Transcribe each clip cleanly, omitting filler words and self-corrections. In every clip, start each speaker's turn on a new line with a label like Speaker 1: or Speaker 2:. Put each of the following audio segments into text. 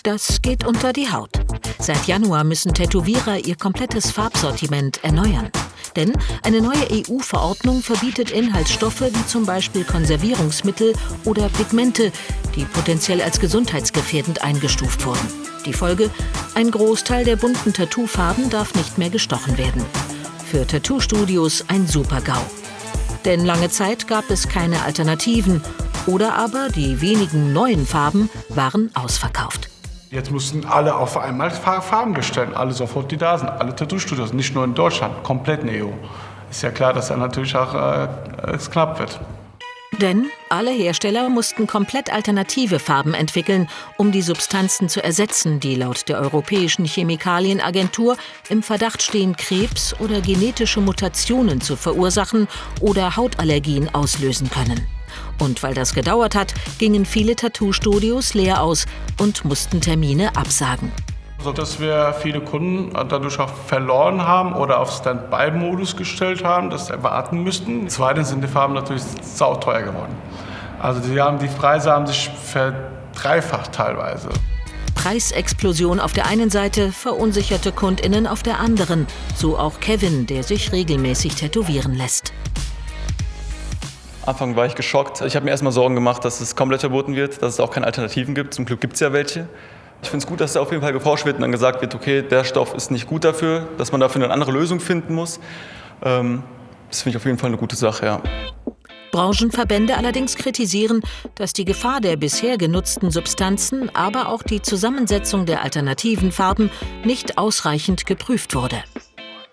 Speaker 1: Das geht unter die Haut. Seit Januar müssen Tätowierer ihr komplettes Farbsortiment erneuern. Denn eine neue EU-Verordnung verbietet Inhaltsstoffe wie zum Beispiel Konservierungsmittel oder Pigmente, die potenziell als gesundheitsgefährdend eingestuft wurden. Die Folge? Ein Großteil der bunten Tattoo-Farben darf nicht mehr gestochen werden. Für Tattoo-Studios ein Super-GAU. Denn lange Zeit gab es keine Alternativen. Oder aber die wenigen neuen Farben waren ausverkauft.
Speaker 2: Jetzt mussten alle auf einmal Farben bestellen, alle sofort, die da sind, alle Tattoo-Studios, nicht nur in Deutschland, komplett in der EU. Ist ja klar, dass dann natürlich auch es knapp wird.
Speaker 1: Denn alle Hersteller mussten komplett alternative Farben entwickeln, um die Substanzen zu ersetzen, die laut der Europäischen Chemikalienagentur im Verdacht stehen, Krebs oder genetische Mutationen zu verursachen oder Hautallergien auslösen können. Und weil das gedauert hat, gingen viele Tattoo-Studios leer aus und mussten Termine absagen.
Speaker 2: Dass wir viele Kunden dadurch auch verloren haben oder auf Standby-Modus gestellt haben, das erwarten müssten. Zweitens sind die Farben natürlich sauteuer geworden. Also die Preise haben sich verdreifacht teilweise.
Speaker 1: Preisexplosion auf der einen Seite, verunsicherte KundInnen auf der anderen. So auch Kevin, der sich regelmäßig tätowieren lässt.
Speaker 3: Am Anfang war ich geschockt. Ich habe mir erstmal Sorgen gemacht, dass es komplett verboten wird, dass es auch keine Alternativen gibt. Zum Glück gibt es ja welche. Ich finde es gut, dass da auf jeden Fall geforscht wird und dann gesagt wird, okay, der Stoff ist nicht gut dafür, dass man dafür eine andere Lösung finden muss. Das finde ich auf jeden Fall eine gute Sache, ja.
Speaker 1: Branchenverbände allerdings kritisieren, dass die Gefahr der bisher genutzten Substanzen, aber auch die Zusammensetzung der alternativen Farben nicht ausreichend geprüft wurde.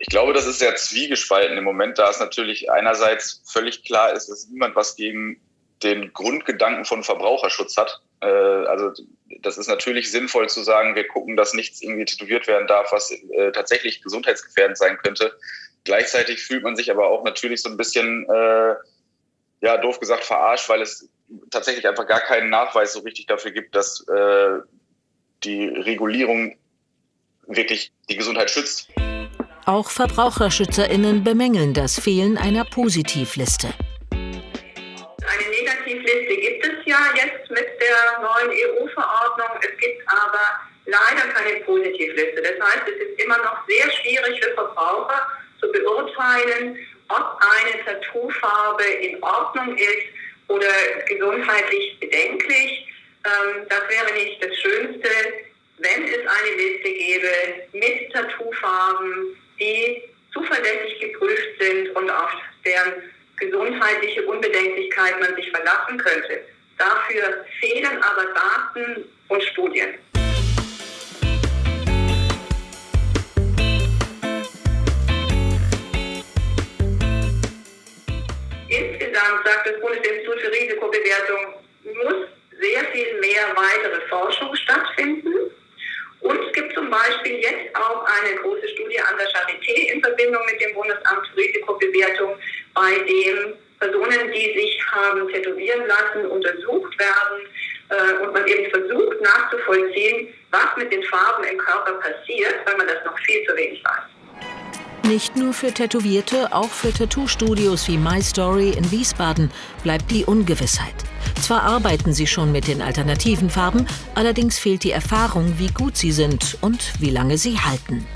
Speaker 4: Ich glaube, das ist sehr zwiegespalten im Moment, da es natürlich einerseits völlig klar ist, dass niemand was gegen den Grundgedanken von Verbraucherschutz hat. Also das ist natürlich sinnvoll zu sagen, wir gucken, dass nichts irgendwie tätowiert werden darf, was tatsächlich gesundheitsgefährdend sein könnte. Gleichzeitig fühlt man sich aber auch natürlich so ein bisschen, doof gesagt, verarscht, weil es tatsächlich einfach gar keinen Nachweis so richtig dafür gibt, dass die Regulierung wirklich die Gesundheit schützt.
Speaker 1: Auch VerbraucherschützerInnen bemängeln das Fehlen einer Positivliste.
Speaker 5: Eine Negativliste gibt es ja jetzt mit der neuen EU-Verordnung. Es gibt aber leider keine Positivliste. Das heißt, es ist immer noch sehr schwierig für Verbraucher zu beurteilen, ob eine Tattoofarbe in Ordnung ist oder gesundheitlich bedenklich. Das wäre nicht das Schönste, wenn es eine Liste gäbe mit Tattoofarben, die zuverlässig geprüft sind und auf deren gesundheitliche Unbedenklichkeit man sich verlassen könnte. Dafür fehlen aber Daten und Studien. Insgesamt, sagt das Bundesinstitut für Risikobewertung, muss sehr viel mehr weitere Forschung stattfinden. Und es gibt zum Beispiel jetzt auch eine große Studie an der Charité in Verbindung mit dem Bundesamt für Risikobewertung, bei dem Personen, die sich haben tätowieren lassen, untersucht werden und man eben versucht nachzuvollziehen, was mit den Farben im Körper passiert, weil man das noch viel zu wenig weiß.
Speaker 1: Nicht nur für Tätowierte, auch für Tattoo-Studios wie My Story in Wiesbaden bleibt die Ungewissheit. Zwar arbeiten sie schon mit den alternativen Farben, allerdings fehlt die Erfahrung, wie gut sie sind und wie lange sie halten.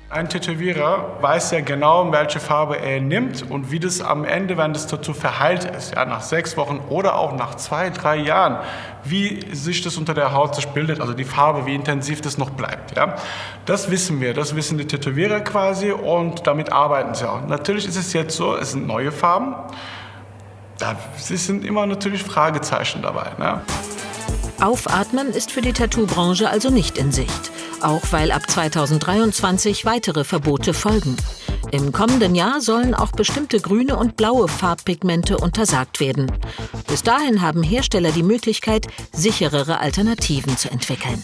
Speaker 2: Ein Tätowierer weiß ja genau, welche Farbe er nimmt und wie das am Ende, wenn das Tattoo verheilt ist, ja, nach 6 Wochen oder auch nach 2, 3 Jahren, wie sich das unter der Haut sich bildet, also die Farbe, wie intensiv das noch bleibt. Ja. Das wissen wir, das wissen die Tätowierer quasi und damit arbeiten sie auch. Natürlich ist es jetzt so, es sind neue Farben, da sind immer natürlich Fragezeichen dabei. Ne?
Speaker 1: Aufatmen ist für die Tattoo-Branche also nicht in Sicht. Auch weil ab 2023 weitere Verbote folgen. Im kommenden Jahr sollen auch bestimmte grüne und blaue Farbpigmente untersagt werden. Bis dahin haben Hersteller die Möglichkeit, sicherere Alternativen zu entwickeln.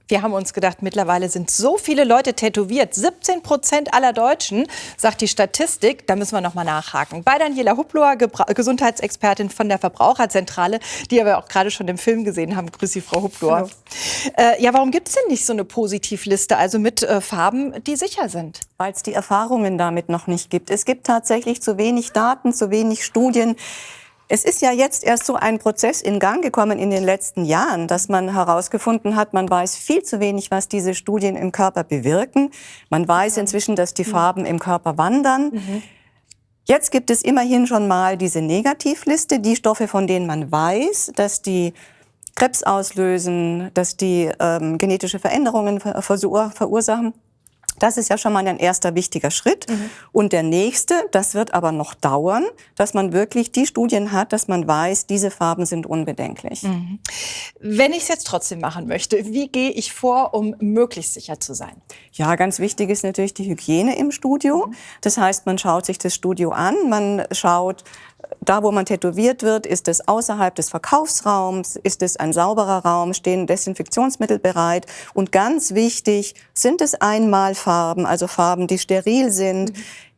Speaker 6: Wir haben uns gedacht, mittlerweile sind so viele Leute tätowiert. 17% aller Deutschen, sagt die Statistik. Da müssen wir noch mal nachhaken. Bei Daniela Huploa, Gesundheitsexpertin von der Verbraucherzentrale, die wir auch gerade schon im Film gesehen haben. Grüß Sie, Frau Huploa. Warum gibt es denn nicht so eine Positivliste, also mit Farben, die sicher sind?
Speaker 7: Weil es die Erfahrungen damit noch nicht gibt. Es gibt tatsächlich zu wenig Daten, zu wenig Studien. Es ist ja jetzt erst so ein Prozess in Gang gekommen in den letzten Jahren, dass man herausgefunden hat, man weiß viel zu wenig, was diese Studien im Körper bewirken. Man weiß inzwischen, dass die Farben im Körper wandern. Jetzt gibt es immerhin schon mal diese Negativliste, die Stoffe, von denen man weiß, dass die Krebs auslösen, dass die genetische Veränderungen verursachen. Das ist ja schon mal ein erster wichtiger Schritt. Und der nächste, das wird aber noch dauern, dass man wirklich die Studien hat, dass man weiß, diese Farben sind unbedenklich.
Speaker 6: Wenn ich es jetzt trotzdem machen möchte, wie gehe ich vor, um möglichst sicher zu sein?
Speaker 7: Ja, ganz wichtig ist natürlich die Hygiene im Studio. Das heißt, man schaut sich das Studio an, man schaut, da, wo man tätowiert wird, ist es außerhalb des Verkaufsraums, ist es ein sauberer Raum, stehen Desinfektionsmittel bereit. Und ganz wichtig, sind es Einmalfarben, also Farben, die steril sind?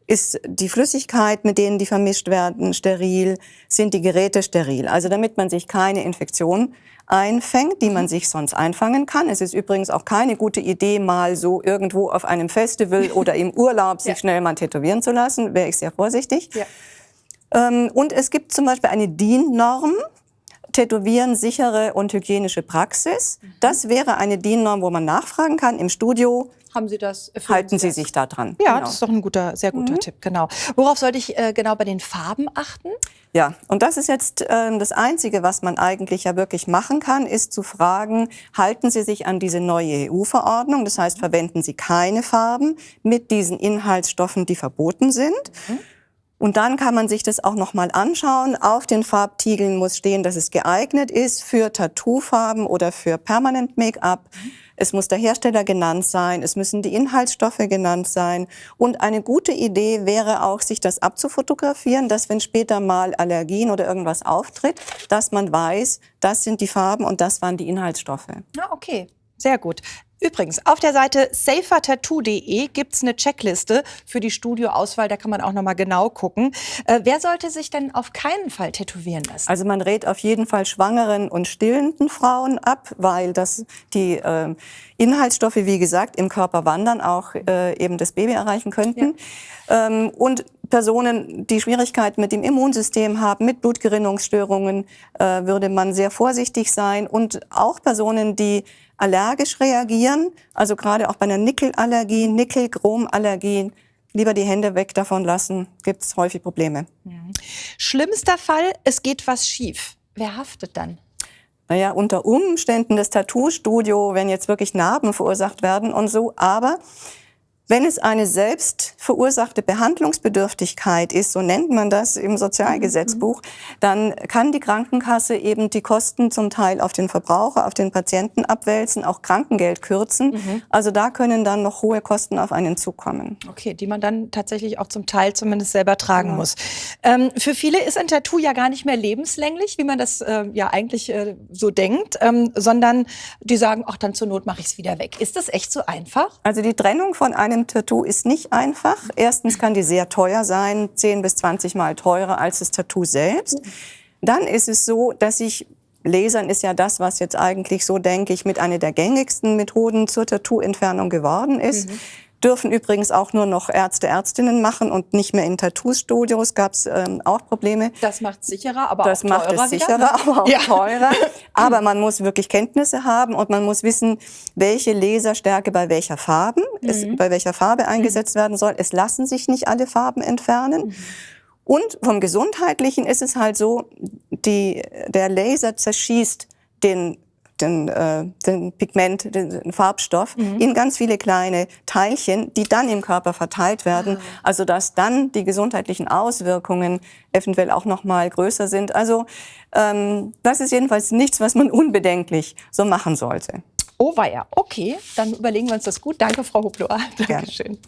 Speaker 7: Ist die Flüssigkeit, mit denen die vermischt werden, steril? Sind die Geräte steril? Also damit man sich keine Infektion einfängt, die man sich sonst einfangen kann. Es ist übrigens auch keine gute Idee, mal so irgendwo auf einem Festival oder im Urlaub sich schnell mal tätowieren zu lassen. Wäre ich sehr vorsichtig. Ja. Und es gibt zum Beispiel eine DIN-Norm, Tätowieren, sichere und hygienische Praxis. Das wäre eine DIN-Norm, wo man nachfragen kann im Studio.
Speaker 6: Haben Sie das?
Speaker 7: Halten Sie sich da dran?
Speaker 6: Ja,
Speaker 7: genau.
Speaker 6: Das ist doch ein sehr guter Tipp, genau. Worauf sollte ich genau bei den Farben achten?
Speaker 7: Ja, und das ist jetzt das Einzige, was man eigentlich ja wirklich machen kann, ist zu fragen, halten Sie sich an diese neue EU-Verordnung? Das heißt, verwenden Sie keine Farben mit diesen Inhaltsstoffen, die verboten sind? Und dann kann man sich das auch noch mal anschauen. Auf den Farbtiegeln muss stehen, dass es geeignet ist für Tattoofarben oder für Permanent Make-up. Es muss der Hersteller genannt sein, es müssen die Inhaltsstoffe genannt sein. Und eine gute Idee wäre auch, sich das abzufotografieren, dass wenn später mal Allergien oder irgendwas auftritt, dass man weiß, das sind die Farben und das waren die Inhaltsstoffe.
Speaker 6: Ah, okay, sehr gut. Übrigens, auf der Seite safertattoo.de gibt's eine Checkliste für die Studioauswahl, da kann man auch noch mal genau gucken. Wer sollte sich denn auf keinen Fall tätowieren lassen?
Speaker 7: Also man rät auf jeden Fall schwangeren und stillenden Frauen ab, weil die Inhaltsstoffe, wie gesagt, im Körper wandern, auch eben das Baby erreichen könnten. Ja. Und Personen, die Schwierigkeiten mit dem Immunsystem haben, mit Blutgerinnungsstörungen, würde man sehr vorsichtig sein. Und auch Personen, die allergisch reagieren, also gerade auch bei einer Nickelallergie, Nickel-Chromallergie, lieber die Hände weg davon lassen, gibt es häufig Probleme.
Speaker 6: Schlimmster Fall, es geht was schief. Wer haftet dann?
Speaker 7: Naja, unter Umständen das Tattoo-Studio, wenn jetzt wirklich Narben verursacht werden und so, aber wenn es eine selbst verursachte Behandlungsbedürftigkeit ist, so nennt man das im Sozialgesetzbuch, dann kann die Krankenkasse eben die Kosten zum Teil auf den Verbraucher, auf den Patienten abwälzen, auch Krankengeld kürzen. Also da können dann noch hohe Kosten auf einen zukommen.
Speaker 6: Okay, die man dann tatsächlich auch zum Teil zumindest selber tragen muss. Für viele ist ein Tattoo ja gar nicht mehr lebenslänglich, wie man das ja eigentlich so denkt, sondern die sagen, ach, dann zur Not mache ich es wieder weg. Ist das echt so einfach?
Speaker 7: Also die Trennung von einem Tattoo ist nicht einfach. Erstens kann die sehr teuer sein, 10 bis 20 Mal teurer als das Tattoo selbst. Dann ist es so, dass Lasern ist ja das, was jetzt eigentlich so, denke ich, mit einer der gängigsten Methoden zur Tattoo-Entfernung geworden ist. Dürfen übrigens auch nur noch Ärzte, Ärztinnen machen und nicht mehr in Tattoo-Studios. Gab es auch Probleme.
Speaker 6: Das macht es sicherer, aber
Speaker 7: das
Speaker 6: auch teurer.
Speaker 7: Das macht es sicherer, aber auch teurer. Aber man muss wirklich Kenntnisse haben und man muss wissen, welche Laserstärke bei welcher Farbe eingesetzt werden soll. Es lassen sich nicht alle Farben entfernen. Und vom Gesundheitlichen ist es halt so, der Laser zerschießt den Pigment, den Farbstoff, in ganz viele kleine Teilchen, die dann im Körper verteilt werden. Also dass dann die gesundheitlichen Auswirkungen eventuell auch noch mal größer sind. Also das ist jedenfalls nichts, was man unbedenklich so machen sollte.
Speaker 6: Oh weia, okay, dann überlegen wir uns das gut. Danke, Frau Huploa. Dankeschön.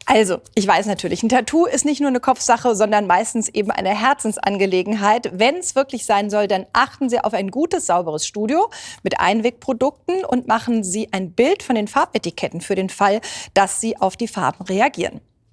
Speaker 6: Also, ich weiß natürlich, ein Tattoo ist nicht nur eine Kopfsache, sondern meistens eben eine Herzensangelegenheit. Wenn es wirklich sein soll, dann achten Sie auf ein gutes, sauberes Studio mit Einwegprodukten und machen Sie ein Bild von den Farbetiketten für den Fall, dass Sie auf die Farben reagieren.